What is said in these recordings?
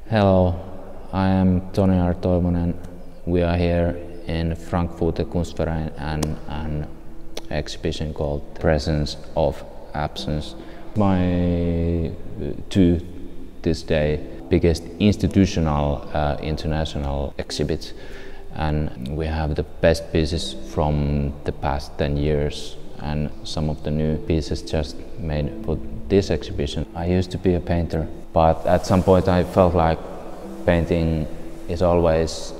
Hello, I am Toni R. Toivonen. We are here in Frankfurter Kunstverein and an exhibition called Presence of Absence. My to this day biggest institutional international exhibit, and we have the best pieces from the past 10 years and some of the new pieces just made for this exhibition. I used to be a painter, but at some point I felt like painting is always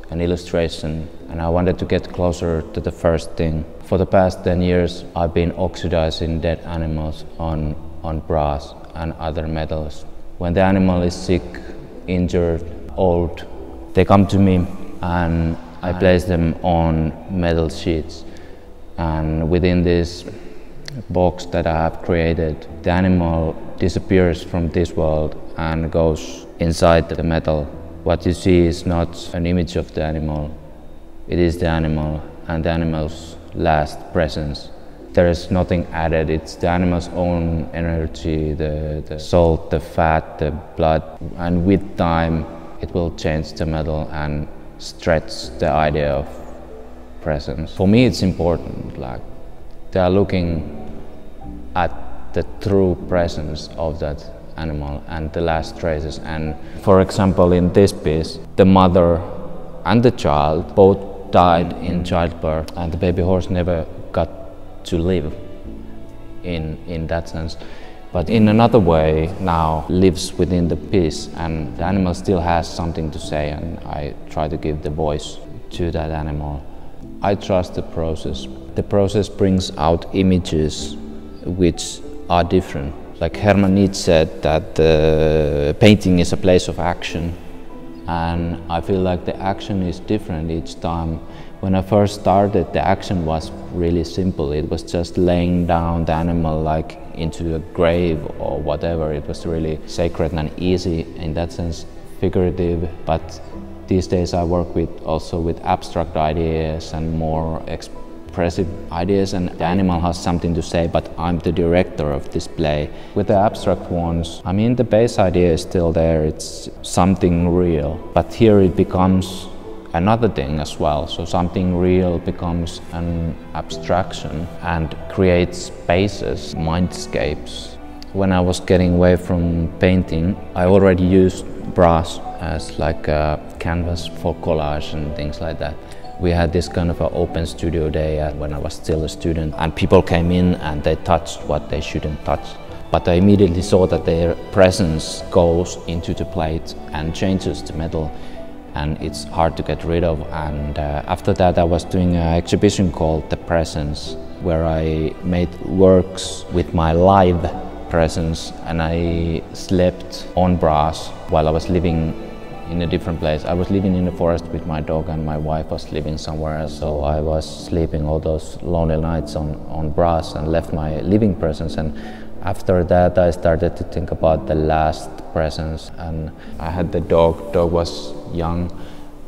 an illustration, and I wanted to get closer to the first thing. For the past 10 years I've been oxidizing dead animals on brass and other metals. When the animal is sick, injured, old, they come to me and I place them on metal sheets. And within this box that I have created, the animal disappears from this world and goes inside the metal. What you see is not an image of the animal, it is the animal and the animal's last presence. There is nothing added, it's the animal's own energy, the salt, the fat, the blood, and with time it will change the metal and stretch the idea of presence. For me it's important, like they are looking at the true presence of that animal and the last traces. And for example, in this piece, the mother and the child both died in childbirth, and the baby horse never got to live in that sense. But in another way now lives within the piece, and the animal still has something to say, and I try to give the voice to that animal. I trust the process. The process brings out images which are different. Like Hermann Nietzsche said that painting is a place of action, and I feel like the action is different each time. When I first started, the action was really simple. It was just laying down the animal like into a grave or whatever. It was really sacred and easy in that sense, figurative. But these days I work also with abstract ideas and more expressive ideas, and the animal has something to say, but I'm the director of this play. With the abstract ones, I mean, the base idea is still there, it's something real, but here it becomes another thing as well. So something real becomes an abstraction and creates spaces, mindscapes. When I was getting away from painting, I already used brass as like a canvas for collage and things like that. We had this kind of an open studio day when I was still a student, and people came in and they touched what they shouldn't touch. But I immediately saw that their presence goes into the plate and changes the metal, and it's hard to get rid of. And after that I was doing an exhibition called The Presence, where I made works with my live presence, and I slept on brass while I was living in a different place. I was living in the forest with my dog, and my wife was living somewhere else, so I was sleeping all those lonely nights on brass and left my living presence. And after that I started to think about the last presence, and I had the dog. Dog was young,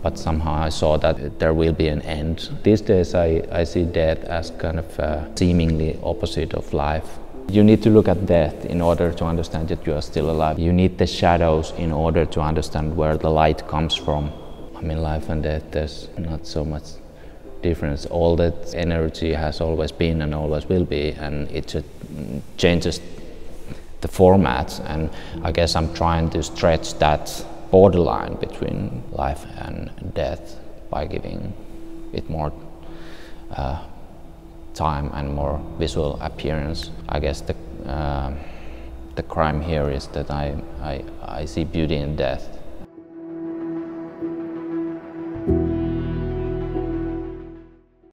but somehow I saw that there will be an end. These days I see death as kind of a seemingly opposite of life. You need to look at death in order to understand that you are still alive. You need the shadows in order to understand where the light comes from. I mean, life and death, there's not so much difference. All that energy has always been and always will be, and it just changes the formats. And I guess I'm trying to stretch that borderline between life and death by giving it more time and more visual appearance. I guess the crime here is that I see beauty in death.